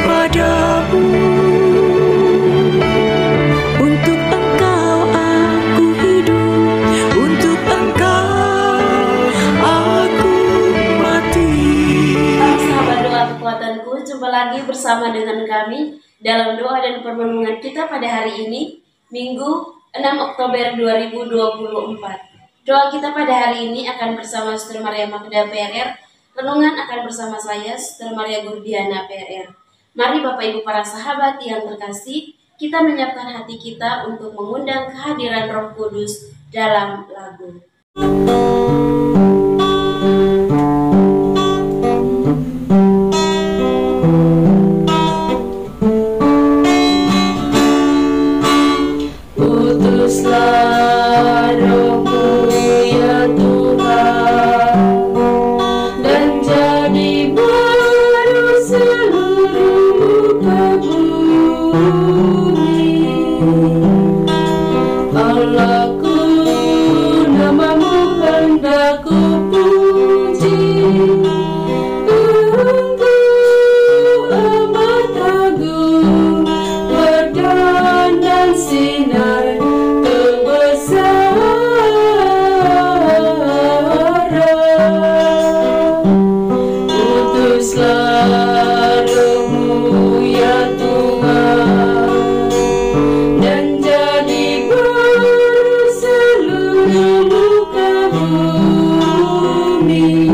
padamu. Untuk Engkau aku hidup, untuk Engkau aku mati. Sahabat doa kekuatanku, jumpa lagi bersama dengan kami dalam doa dan permenungan kita pada hari ini, Minggu 6 Oktober 2024. Doa kita pada hari ini akan bersama Suster Maria Magda PRR. Renungan akan bersama saya, Suster Maria Gurdiana PRR. Mari Bapak Ibu para sahabat yang terkasih, kita menyiapkan hati kita untuk mengundang kehadiran Roh Kudus dalam lagu. Utuslah Roh-Mu ya Tuhan, dan jadi baru seluruh muka bumi. Allahku, nama-Mu hendak ku puji. Engkau amat agung, berdan sinar kebesaran. Utuslah Roh-Mu ya Tuhan, dan jadi baru seluruh muka bumi.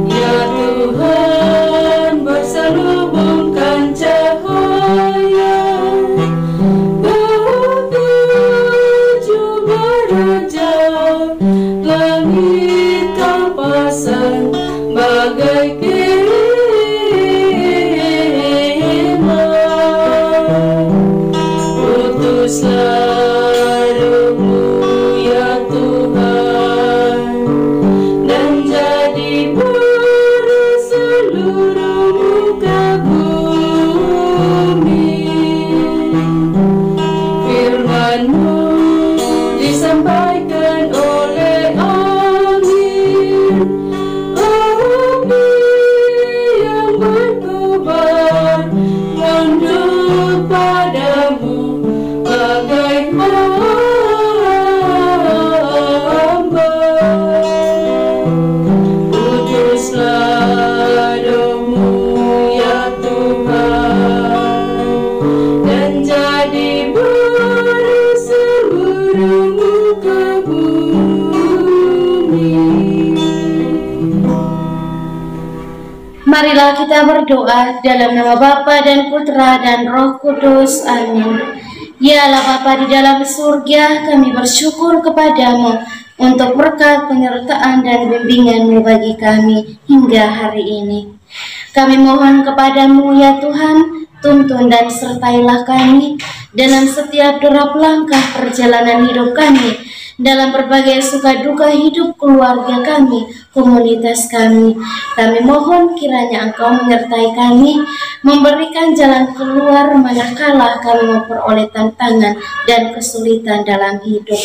Ya Tuhan, berselubungkan cahaya ketujuh raja, langit Kau pasang bagai kemah. Utuslah Roh-Mu ya Tuhan, dan jadi baru seluruh muka bumi. Firman-Mu disampaikan oleh angin, api yang berkobar menunduk padamu bagai hamba. Utuslah Roh-Mu ya Tuhan, dan jadi baru seluruh muka bumi. Marilah kita berdoa dalam nama Bapa dan Putra dan Roh Kudus. Amin. Ya Allah Bapa di dalam surga, kami bersyukur kepadamu untuk berkat penyertaan dan bimbingan-Mu bagi kami hingga hari ini. Kami mohon kepadamu ya Tuhan, tuntun dan sertailah kami dalam setiap derap langkah perjalanan hidup kami, dalam berbagai suka duka hidup keluarga kami, komunitas kami. Kami mohon kiranya Engkau menyertai kami, memberikan jalan keluar manakala kami memperoleh tantangan dan kesulitan dalam hidup.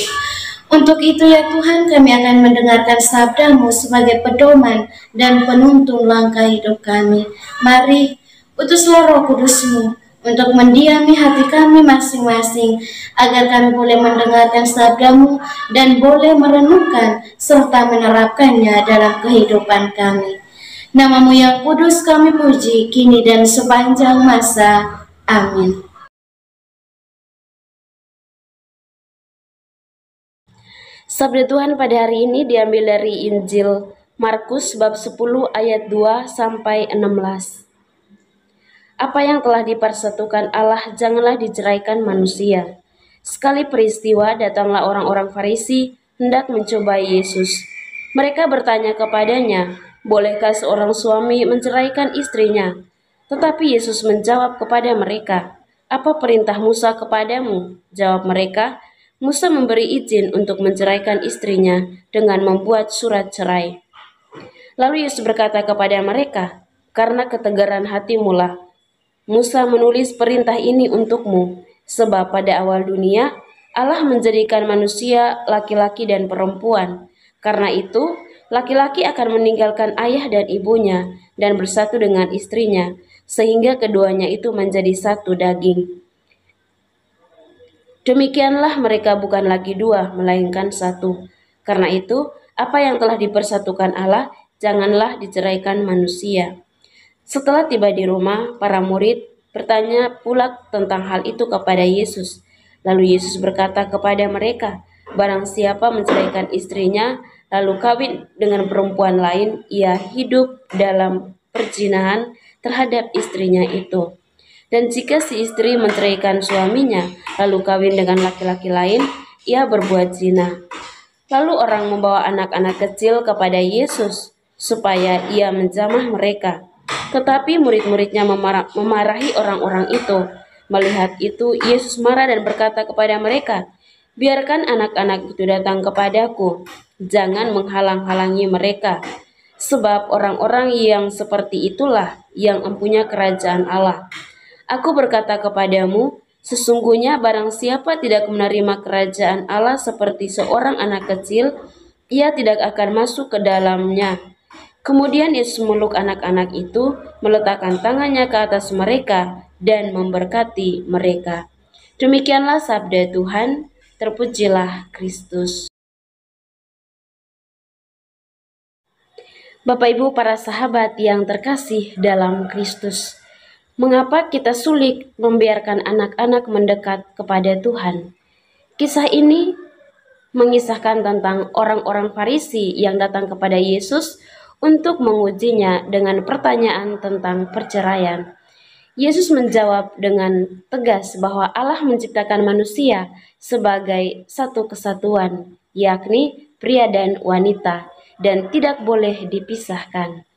Untuk itu ya Tuhan, kami akan mendengarkan sabda-Mu sebagai pedoman dan penuntun langkah hidup kami. Mari, utuslah Roh Kudus-Mu untuk mendiami hati kami masing-masing, agar kami boleh mendengarkan sabda-Mu dan boleh merenungkan serta menerapkannya dalam kehidupan kami. Nama-Mu yang kudus kami puji, kini dan sepanjang masa. Amin. Sabda Tuhan pada hari ini diambil dari Injil Markus bab 10 ayat 2 sampai 16. Apa yang telah dipersatukan Allah janganlah diceraikan manusia. Sekali peristiwa datanglah orang-orang Farisi hendak mencobai Yesus. Mereka bertanya kepadanya, bolehkah seorang suami menceraikan istrinya? Tetapi Yesus menjawab kepada mereka, apa perintah Musa kepadamu? Jawab mereka, Musa memberi izin untuk menceraikan istrinya dengan membuat surat cerai. Lalu Yesus berkata kepada mereka, karena ketegaran hatimulah Musa menulis perintah ini untukmu, sebab pada awal dunia Allah menjadikan manusia laki-laki dan perempuan. Karena itu, laki-laki akan meninggalkan ayah dan ibunya dan bersatu dengan istrinya, sehingga keduanya itu menjadi satu daging. Demikianlah mereka bukan lagi dua, melainkan satu. Karena itu, apa yang telah dipersatukan Allah, janganlah diceraikan manusia. Setelah tiba di rumah, para murid bertanya pula tentang hal itu kepada Yesus. Lalu Yesus berkata kepada mereka, "Barang siapa menceraikan istrinya, lalu kawin dengan perempuan lain, ia hidup dalam perzinahan terhadap istrinya itu. Dan jika si istri menceraikan suaminya, lalu kawin dengan laki-laki lain, ia berbuat zina." Lalu orang membawa anak-anak kecil kepada Yesus, supaya ia menjamah mereka. Tetapi murid-muridnya memarahi orang-orang itu. Melihat itu, Yesus marah dan berkata kepada mereka, "Biarkan anak-anak itu datang kepadaku, jangan menghalang-halangi mereka. Sebab orang-orang yang seperti itulah yang empunya kerajaan Allah. Aku berkata kepadamu, sesungguhnya barang siapa tidak menerima kerajaan Allah seperti seorang anak kecil, ia tidak akan masuk ke dalamnya." Kemudian Yesus memeluk anak-anak itu, meletakkan tangannya ke atas mereka, dan memberkati mereka. Demikianlah sabda Tuhan, terpujilah Kristus. Bapak Ibu para sahabat yang terkasih dalam Kristus, mengapa kita sulit membiarkan anak-anak mendekat kepada Tuhan? Kisah ini mengisahkan tentang orang-orang Farisi yang datang kepada Yesus untuk mengujinya dengan pertanyaan tentang perceraian. Yesus menjawab dengan tegas bahwa Allah menciptakan manusia sebagai satu kesatuan, yakni pria dan wanita, dan tidak boleh dipisahkan.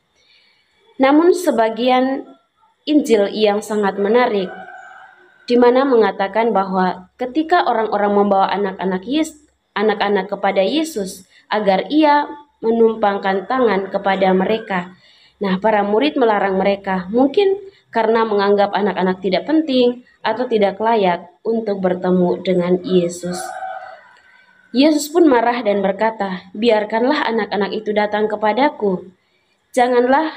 Namun sebagian Injil yang sangat menarik, di mana mengatakan bahwa ketika orang-orang membawa anak-anak kepada Yesus agar ia menumpangkan tangan kepada mereka. Nah, para murid melarang mereka, mungkin karena menganggap anak-anak tidak penting atau tidak layak untuk bertemu dengan Yesus. Yesus pun marah dan berkata, "Biarkanlah anak-anak itu datang kepadaku. Janganlah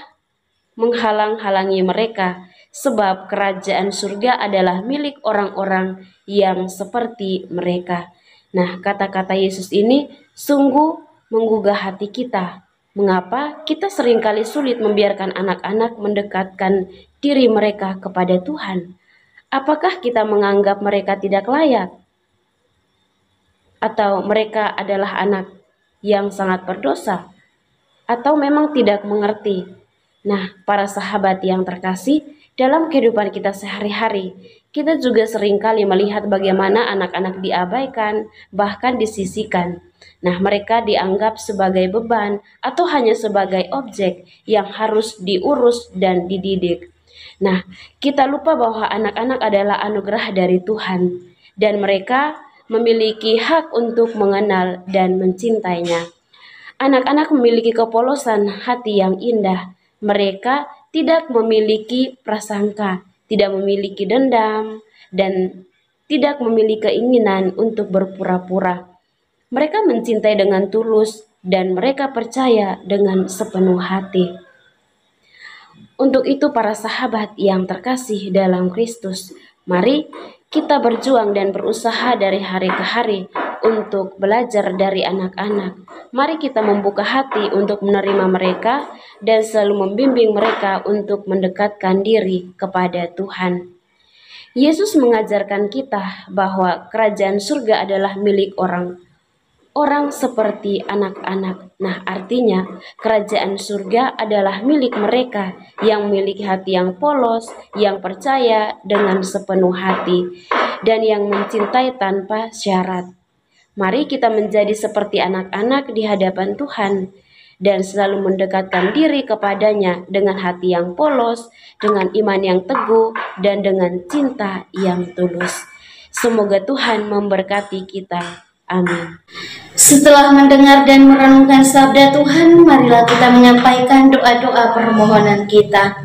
menghalang-halangi mereka, sebab kerajaan surga adalah milik orang-orang yang seperti mereka." Nah, kata-kata Yesus ini sungguh menggugah hati kita. Mengapa kita seringkali sulit membiarkan anak-anak mendekatkan diri mereka kepada Tuhan? Apakah kita menganggap mereka tidak layak? Atau mereka adalah anak yang sangat berdosa? Atau memang tidak mengerti? Nah, para sahabat yang terkasih, dalam kehidupan kita sehari-hari, kita juga seringkali melihat bagaimana anak-anak diabaikan, bahkan disisihkan. Nah, mereka dianggap sebagai beban atau hanya sebagai objek yang harus diurus dan dididik. Nah, kita lupa bahwa anak-anak adalah anugerah dari Tuhan, dan mereka memiliki hak untuk mengenal dan mencintainya. Anak-anak memiliki kepolosan hati yang indah. Mereka tidak memiliki prasangka, tidak memiliki dendam, dan tidak memiliki keinginan untuk berpura-pura. Mereka mencintai dengan tulus dan mereka percaya dengan sepenuh hati. Untuk itu para sahabat yang terkasih dalam Kristus, mari kita berjuang dan berusaha dari hari ke hari untuk belajar dari anak-anak. Mari kita membuka hati untuk menerima mereka dan selalu membimbing mereka untuk mendekatkan diri kepada Tuhan. Yesus mengajarkan kita bahwa kerajaan surga adalah milik orang seperti anak-anak. Nah, artinya kerajaan surga adalah milik mereka yang memiliki hati yang polos, yang percaya dengan sepenuh hati, dan yang mencintai tanpa syarat. Mari kita menjadi seperti anak-anak di hadapan Tuhan dan selalu mendekatkan diri kepadanya dengan hati yang polos, dengan iman yang teguh, dan dengan cinta yang tulus. Semoga Tuhan memberkati kita. Amin. Setelah mendengar dan merenungkan sabda Tuhan, marilah kita menyampaikan doa-doa permohonan kita.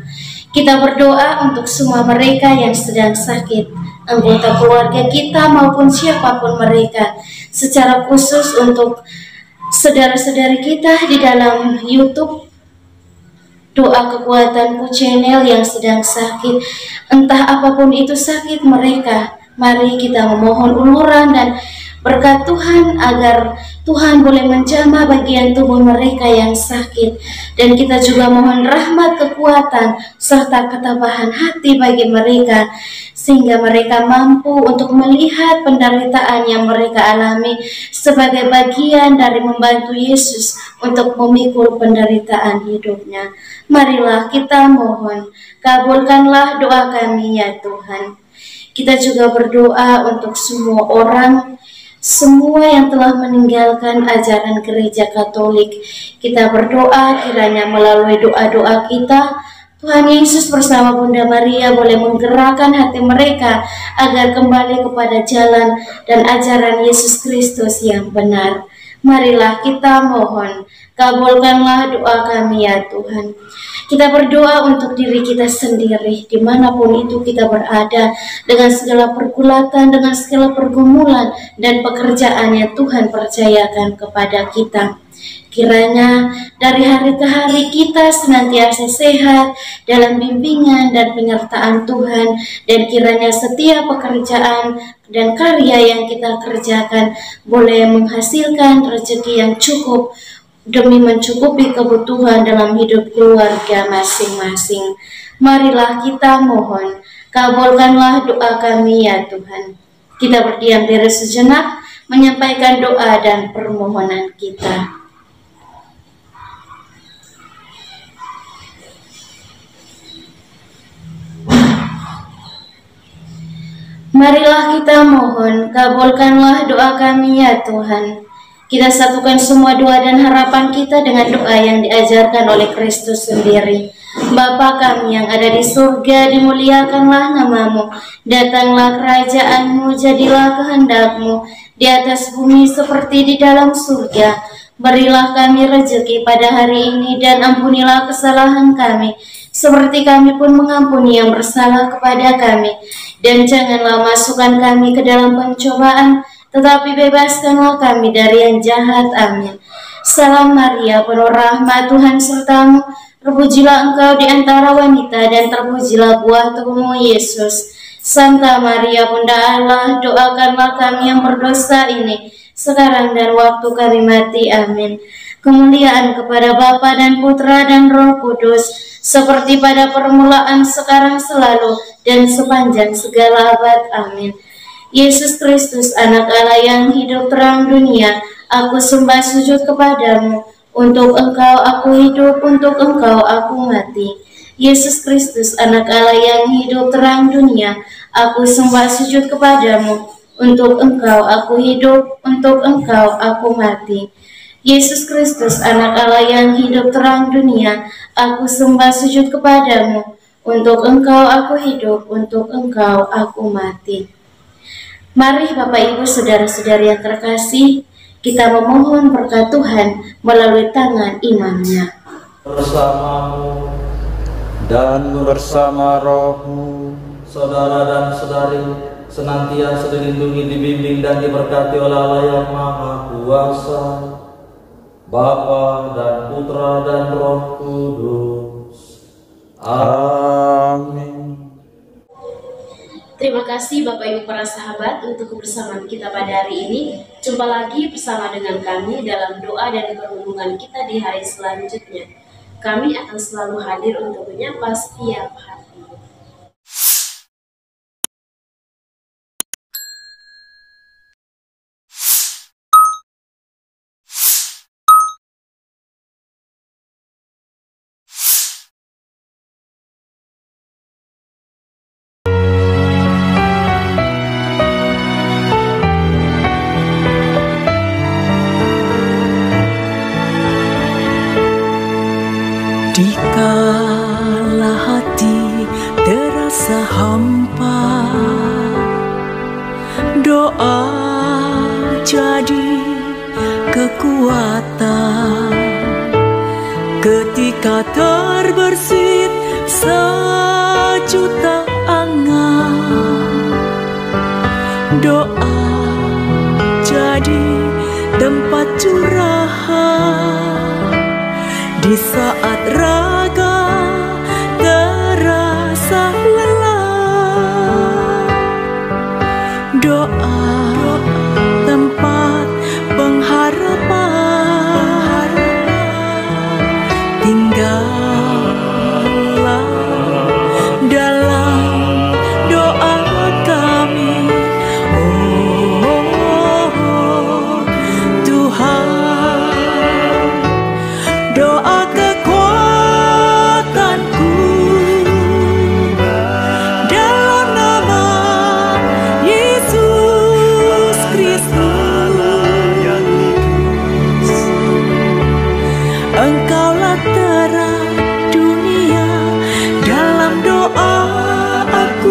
Kita berdoa untuk semua mereka yang sedang sakit, anggota keluarga kita maupun siapapun mereka, secara khusus untuk saudara-saudari kita di dalam YouTube doa kekuatanku channel yang sedang sakit, entah apapun itu sakit mereka. Mari kita memohon uluran dan berkat Tuhan agar Tuhan boleh menjamah bagian tubuh mereka yang sakit. Dan kita juga mohon rahmat, kekuatan, serta ketabahan hati bagi mereka, sehingga mereka mampu untuk melihat penderitaan yang mereka alami sebagai bagian dari membantu Yesus untuk memikul penderitaan hidupnya. Marilah kita mohon, kabulkanlah doa kami ya Tuhan. Kita juga berdoa untuk semua orang, semua yang telah meninggalkan ajaran gereja Katolik. Kita berdoa kiranya melalui doa-doa kita, Tuhan Yesus bersama Bunda Maria boleh menggerakkan hati mereka agar kembali kepada jalan dan ajaran Yesus Kristus yang benar. Marilah kita mohon, kabulkanlah doa kami ya Tuhan. Kita berdoa untuk diri kita sendiri, dimanapun itu kita berada, dengan segala pergulatan, dengan segala pergumulan dan pekerjaan yang Tuhan percayakan kepada kita. Kiranya dari hari ke hari kita senantiasa sehat dalam bimbingan dan penyertaan Tuhan, dan kiranya setiap pekerjaan dan karya yang kita kerjakan boleh menghasilkan rezeki yang cukup demi mencukupi kebutuhan dalam hidup keluarga masing-masing. Marilah kita mohon, kabulkanlah doa kami ya Tuhan. Kita berdiam diri sejenak, menyampaikan doa dan permohonan kita. Marilah kita mohon, kabulkanlah doa kami ya Tuhan. Kita satukan semua doa dan harapan kita dengan doa yang diajarkan oleh Kristus sendiri. Bapa kami yang ada di surga, dimuliakanlah namamu. Datanglah kerajaanmu, jadilah kehendak-Mu di atas bumi seperti di dalam surga. Berilah kami rezeki pada hari ini, dan ampunilah kesalahan kami, seperti kami pun mengampuni yang bersalah kepada kami. Dan janganlah masukkan kami ke dalam pencobaan, tetapi bebaskanlah kami dari yang jahat. Amin. Salam Maria, penuh rahmat, Tuhan sertamu. Terpujilah engkau di antara wanita, dan terpujilah buah tubuhmu Yesus. Santa Maria, Bunda Allah, doakanlah kami yang berdosa ini, sekarang dan waktu kami mati. Amin. Kemuliaan kepada Bapa dan Putra dan Roh Kudus, seperti pada permulaan, sekarang, selalu, dan sepanjang segala abad. Amin. Yesus Kristus, anak Allah yang hidup terang dunia, aku sembah sujud kepadamu. Untuk engkau aku hidup, untuk engkau aku mati. Yesus Kristus, anak Allah yang hidup terang dunia, aku sembah sujud kepadamu. Untuk engkau aku hidup, untuk engkau aku mati. Yesus Kristus, anak Allah yang hidup terang dunia, aku sembah sujud kepadamu. Untuk engkau aku hidup, untuk engkau aku mati. Mari Bapak Ibu saudara-saudari yang terkasih, kita memohon berkat Tuhan melalui tangan imamnya. Bersamamu dan bersama rohmu, saudara dan saudari, senantiasa dilindungi, dibimbing dan diberkati oleh Allah yang Maha Kuasa, Bapa dan Putra dan Roh Kudus. Amin. Terima kasih Bapak Ibu para sahabat untuk kebersamaan kita pada hari ini. Jumpa lagi bersama dengan kami dalam doa dan perlindungan kita di hari selanjutnya. Kami akan selalu hadir untuk menyapa setiap hari. Dikala hati terasa hampa, doa jadi kekuatan. Ketika terbersit sejuta angan, doa jadi tempat curahan. Di saat raga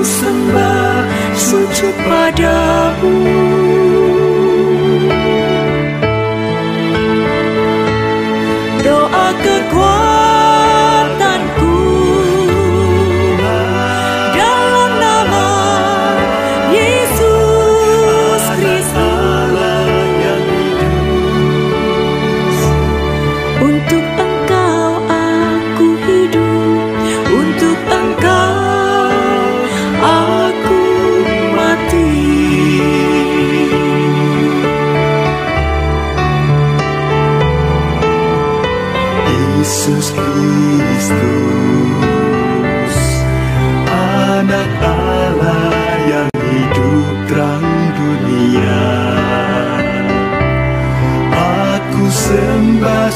sembah sujud padamu. Doa kekuatanku dalam nama Yesus Kristus. Untuk Engkau aku hidup, untuk Engkau aku mati. Yesus Kristus, Anak Allah yang hidup terang dunia, aku sembah